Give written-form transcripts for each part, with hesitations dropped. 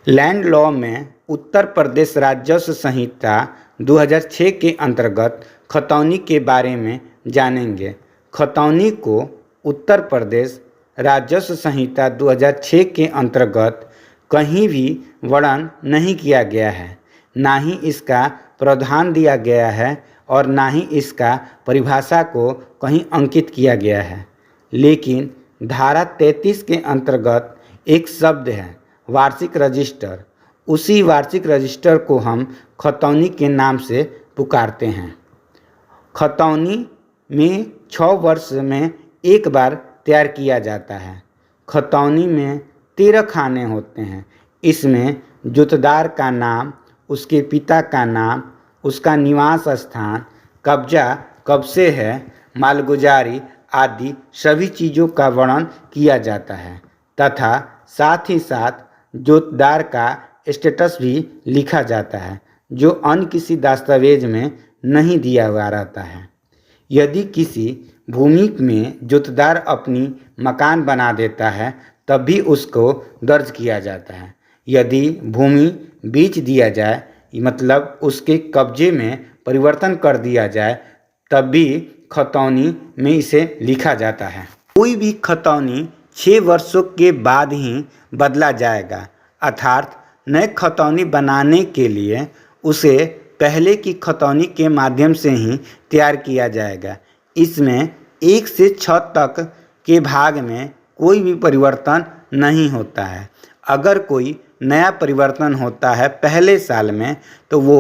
Land law में उत्तर प्रदेश राजस्व संहिता 2006 के अंतर्गत खतौनी के बारे में जानेंगे। खतौनी को उत्तर प्रदेश राजस्व संहिता 2006 के अंतर्गत कहीं भी वर्णन नहीं किया गया है, ना ही इसका प्रावधान दिया गया है और ना ही इसका परिभाषा को कहीं अंकित किया गया है। लेकिन धारा 33 के अंतर्गत एक शब्द है वार्षिक रजिस्टर। उसी वार्षिक रजिस्टर को हम खतौनी के नाम से पुकारते हैं। खतौनी में 6 वर्ष में एक बार तैयार किया जाता है। खतौनी में 13 खाने होते हैं। इसमें जोतदार का नाम, उसके पिता का नाम, उसका निवास स्थान, कब्जा कब से है, मालगुजारी आदि सभी चीज़ों का वर्णन किया जाता है तथा साथ ही साथ जोतदार का स्टेटस भी लिखा जाता है, जो अन्य किसी दस्तावेज में नहीं दिया हुआ रहता है। यदि किसी भूमि में जोतदार अपनी मकान बना देता है तब भी उसको दर्ज किया जाता है। यदि भूमि बेच दिया जाए, मतलब उसके कब्जे में परिवर्तन कर दिया जाए, तब भी खतौनी में इसे लिखा जाता है। कोई भी खतौनी 6 वर्षों के बाद ही बदला जाएगा, अर्थात नए खतौनी बनाने के लिए उसे पहले की खतौनी के माध्यम से ही तैयार किया जाएगा। इसमें 1 से 6 तक के भाग में कोई भी परिवर्तन नहीं होता है। अगर कोई नया परिवर्तन होता है पहले साल में तो वो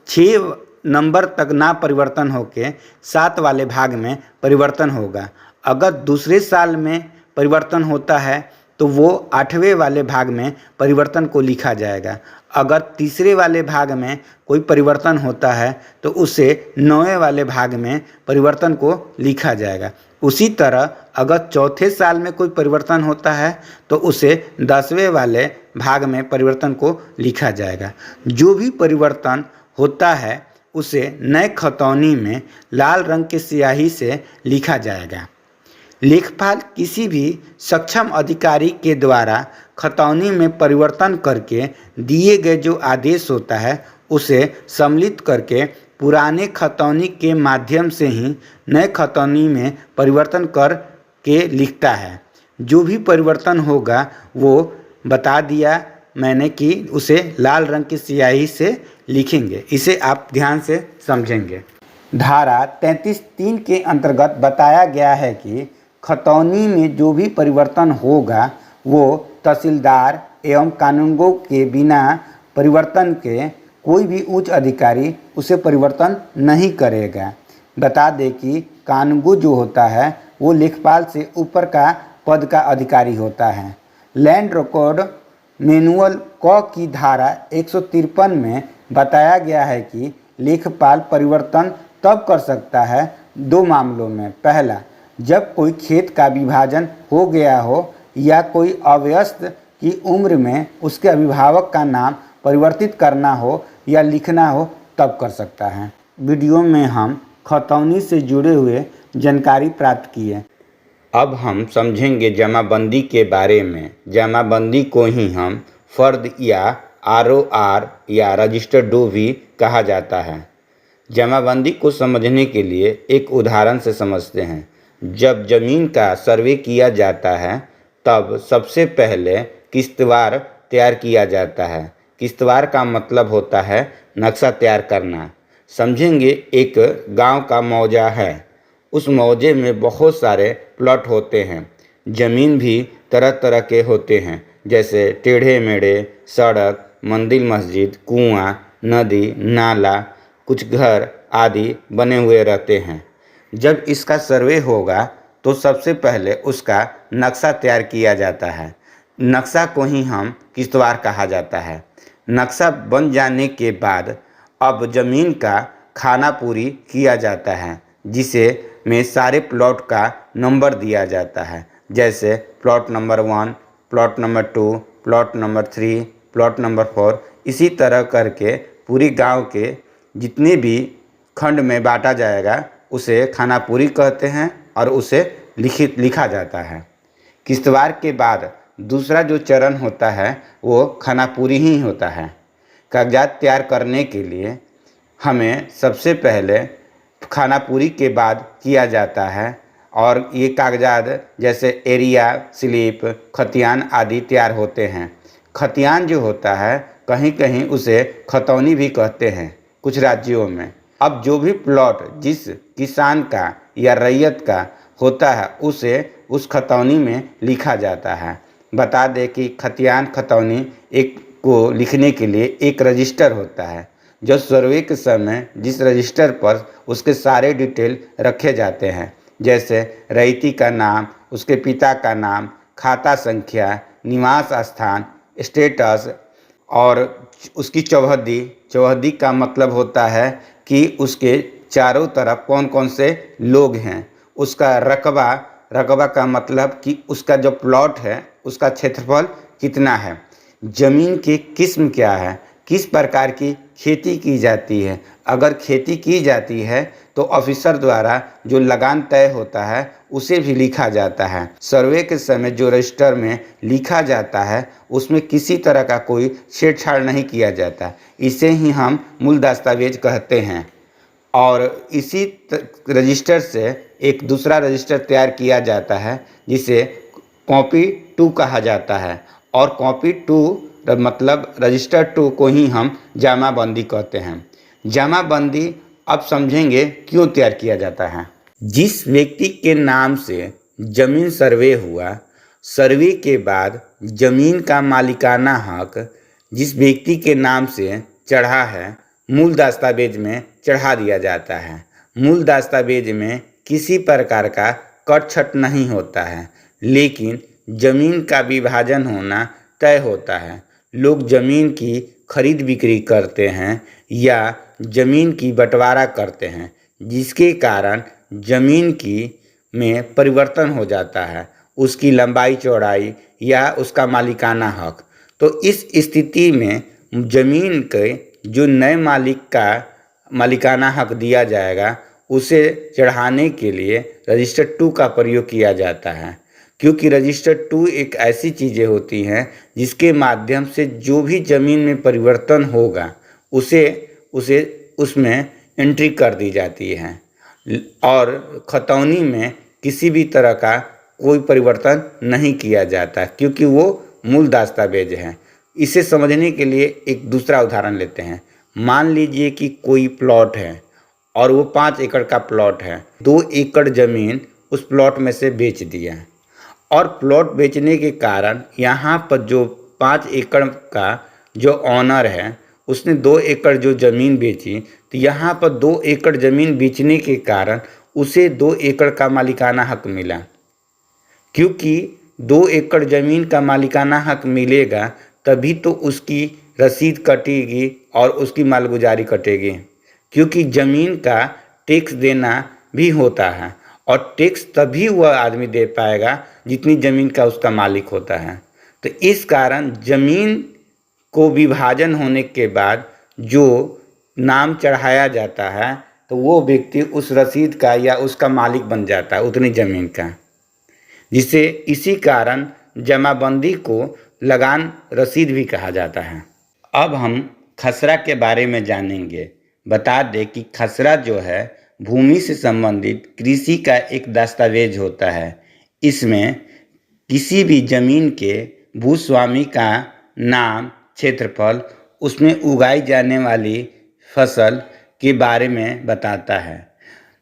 6 नंबर तक ना परिवर्तन होके 7 वाले भाग में परिवर्तन होगा। अगर दूसरे साल में परिवर्तन होता है तो वो 8वें वाले भाग में परिवर्तन को लिखा जाएगा। अगर तीसरे वाले भाग में कोई परिवर्तन होता है तो उसे 9वें वाले भाग में परिवर्तन को लिखा जाएगा। उसी तरह अगर चौथे साल में कोई परिवर्तन होता है तो उसे 10वें वाले भाग में परिवर्तन को लिखा जाएगा। जो भी परिवर्तन होता है उसे नए खतौनी में लाल रंग की स्याही से लिखा जाएगा। लेखपाल किसी भी सक्षम अधिकारी के द्वारा खतौनी में परिवर्तन करके दिए गए जो आदेश होता है उसे सम्मिलित करके पुराने खतौनी के माध्यम से ही नए खतौनी में परिवर्तन कर के लिखता है। जो भी परिवर्तन होगा वो बता दिया मैंने कि उसे लाल रंग की स्याही से लिखेंगे। इसे आप ध्यान से समझेंगे। धारा 33(3) के अंतर्गत बताया गया है कि खतौनी में जो भी परिवर्तन होगा वो तहसीलदार एवं कानूनगो के बिना परिवर्तन के कोई भी उच्च अधिकारी उसे परिवर्तन नहीं करेगा। बता दें कि कानूनगो जो होता है वो लेखपाल से ऊपर का पद का अधिकारी होता है। लैंड रिकॉर्ड मैनुअल क की धारा 153 में बताया गया है कि लेखपाल परिवर्तन तब कर सकता है 2 मामलों में। पहला, जब कोई खेत का विभाजन हो गया हो या कोई अवयस्क की उम्र में उसके अभिभावक का नाम परिवर्तित करना हो या लिखना हो तब कर सकता है। वीडियो में हम खतौनी से जुड़े हुए जानकारी प्राप्त किए। अब हम समझेंगे जमाबंदी के बारे में। जमाबंदी को ही हम फर्द या ROR या रजिस्टर डू भी कहा जाता है। जमाबंदी को समझने के लिए एक उदाहरण से समझते हैं। जब ज़मीन का सर्वे किया जाता है तब सबसे पहले किश्तवार तैयार किया जाता है। किश्तवार का मतलब होता है नक्शा तैयार करना। समझेंगे, एक गांव का मौजा है। उस मौजे में बहुत सारे प्लॉट होते हैं। ज़मीन भी तरह तरह के होते हैं, जैसे टेढ़े मेढ़े, सड़क, मंदिर मस्जिद, कुआं, नदी, नाला, कुछ घर आदि बने हुए रहते हैं। जब इसका सर्वे होगा तो सबसे पहले उसका नक्शा तैयार किया जाता है। नक्शा को ही हम किश्तवार कहा जाता है। नक्शा बन जाने के बाद अब ज़मीन का खानापुरी किया जाता है, जिसे में सारे प्लॉट का नंबर दिया जाता है, जैसे plot number 1, plot number 2, plot number 3, plot number 4। इसी तरह करके पूरी गांव के जितने भी खंड में बांटा जाएगा उसे खानापुरी कहते हैं और उसे लिखा जाता है। किश्तवार के बाद दूसरा जो चरण होता है वो खानापुरी ही होता है। कागजात तैयार करने के लिए हमें सबसे पहले खानापुरी के बाद किया जाता है और ये कागजात जैसे एरिया स्लिप खतियान आदि तैयार होते हैं। खतियान जो होता है कहीं कहीं उसे खतौनी भी कहते हैं कुछ राज्यों में। अब जो भी प्लॉट जिस किसान का या रैयत का होता है उसे उस खतौनी में लिखा जाता है। बता दें कि खतियान खतौनी एक को लिखने के लिए एक रजिस्टर होता है जो सर्वे के समय जिस रजिस्टर पर उसके सारे डिटेल रखे जाते हैं, जैसे रैयती का नाम, उसके पिता का नाम, खाता संख्या, निवास स्थान, स्टेटस और उसकी चौहद्दी। चौहद्दी का मतलब होता है कि उसके चारों तरफ कौन कौन से लोग हैं। उसका रकबा, रकबा का मतलब कि उसका जो प्लॉट है उसका क्षेत्रफल कितना है, ज़मीन की किस्म क्या है, किस प्रकार की खेती की जाती है। अगर खेती की जाती है तो ऑफिसर द्वारा जो लगान तय होता है उसे भी लिखा जाता है। सर्वे के समय जो रजिस्टर में लिखा जाता है उसमें किसी तरह का कोई छेड़छाड़ नहीं किया जाता। इसे ही हम मूल दस्तावेज कहते हैं। और इसी रजिस्टर से एक दूसरा रजिस्टर तैयार किया जाता है जिसे कॉपी 2 कहा जाता है। और कॉपी 2 मतलब रजिस्टर 2 को ही हम जमाबंदी कहते हैं। जमाबंदी अब समझेंगे क्यों तैयार किया जाता है। जिस व्यक्ति के नाम से जमीन सर्वे हुआ, सर्वे के बाद जमीन का मालिकाना हक जिस व्यक्ति के नाम से चढ़ा है मूल दस्तावेज में चढ़ा दिया जाता है। मूल दस्तावेज में किसी प्रकार का कटछट नहीं होता है, लेकिन जमीन का विभाजन होना तय होता है। लोग जमीन की खरीद बिक्री करते हैं या जमीन की बंटवारा करते हैं, जिसके कारण जमीन की में परिवर्तन हो जाता है, उसकी लंबाई चौड़ाई या उसका मालिकाना हक। तो इस स्थिति में जमीन के जो नए मालिक का मालिकाना हक दिया जाएगा उसे चढ़ाने के लिए रजिस्टर 2 का प्रयोग किया जाता है। क्योंकि रजिस्टर 2 एक ऐसी चीज़ें होती हैं जिसके माध्यम से जो भी ज़मीन में परिवर्तन होगा उसे उसे उसमें एंट्री कर दी जाती है और खतौनी में किसी भी तरह का कोई परिवर्तन नहीं किया जाता क्योंकि वो मूल दस्तावेज है। इसे समझने के लिए एक दूसरा उदाहरण लेते हैं। मान लीजिए कि कोई प्लॉट है और वो 5 एकड़ का प्लॉट है। 2 एकड़ ज़मीन उस प्लॉट में से बेच दिया और प्लॉट बेचने के कारण यहाँ पर जो 5 एकड़ का जो ऑनर है उसने 2 एकड़ जो ज़मीन बेची, तो यहाँ पर 2 एकड़ ज़मीन बेचने के कारण उसे 2 एकड़ का मालिकाना हक मिला। क्योंकि 2 एकड़ ज़मीन का मालिकाना हक मिलेगा तभी तो उसकी रसीद कटेगी और उसकी मालगुजारी कटेगी। क्योंकि ज़मीन का टैक्स देना भी होता है और टैक्स तभी वह आदमी दे पाएगा जितनी ज़मीन का उसका मालिक होता है। तो इस कारण ज़मीन को विभाजन होने के बाद जो नाम चढ़ाया जाता है तो वो व्यक्ति उस रसीद का या उसका मालिक बन जाता है उतनी ज़मीन का, जिसे इसी कारण जमाबंदी को लगान रसीद भी कहा जाता है। अब हम खसरा के बारे में जानेंगे। बता दें कि खसरा जो है भूमि से संबंधित कृषि का एक दस्तावेज होता है। इसमें किसी भी ज़मीन के भूस्वामी का नाम, क्षेत्रफल, उसमें उगाई जाने वाली फसल के बारे में बताता है।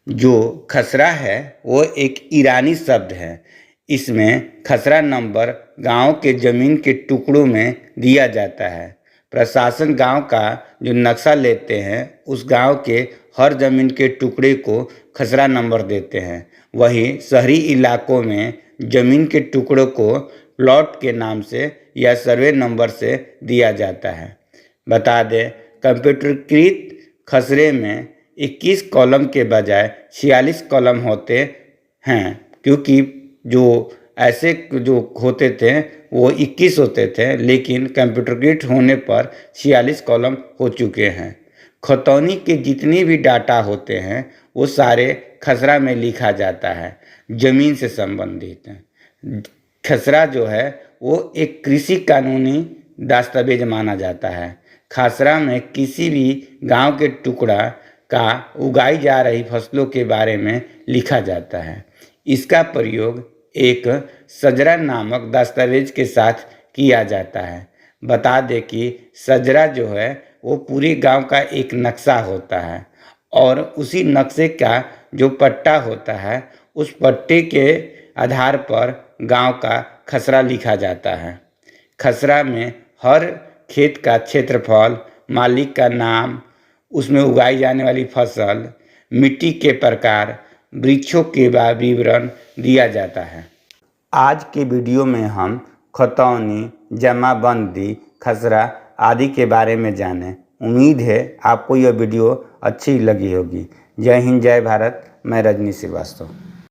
जो खसरा है वो एक ईरानी शब्द है। इसमें खसरा नंबर गांव के ज़मीन के टुकड़ों में दिया जाता है। प्रशासन गांव का जो नक्शा लेते हैं उस गांव के हर ज़मीन के टुकड़े को खसरा नंबर देते हैं। वहीं शहरी इलाकों में ज़मीन के टुकड़ों को प्लॉट के नाम से या सर्वे नंबर से दिया जाता है। बता दें कंप्यूटरीकृत खसरे में 21 कॉलम के बजाय 46 कॉलम होते हैं, क्योंकि जो ऐसे जो होते थे वो 21 होते थे, लेकिन कंप्यूटरीकृत होने पर 46 कॉलम हो चुके हैं। खतौनी के जितने भी डाटा होते हैं वो सारे खसरा में लिखा जाता है ज़मीन से संबंधित। खसरा जो है वो एक कृषि कानूनी दस्तावेज माना जाता है। खसरा में किसी भी गांव के टुकड़ा का उगाई जा रही फसलों के बारे में लिखा जाता है। इसका प्रयोग एक सजरा नामक दस्तावेज के साथ किया जाता है। बता दें कि सजरा जो है वो पूरे गांव का एक नक्शा होता है और उसी नक्शे का जो पट्टा होता है उस पट्टे के आधार पर गांव का खसरा लिखा जाता है। खसरा में हर खेत का क्षेत्रफल, मालिक का नाम, उसमें उगाई जाने वाली फसल, मिट्टी के प्रकार, वृक्षों के विवरण दिया जाता है। आज के वीडियो में हम खतौनी, जमाबंदी, खसरा आदि के बारे में जाने। उम्मीद है आपको यह वीडियो अच्छी लगी होगी। जय हिंद, जय भारत। मैं रजनी श्रीवास्तव।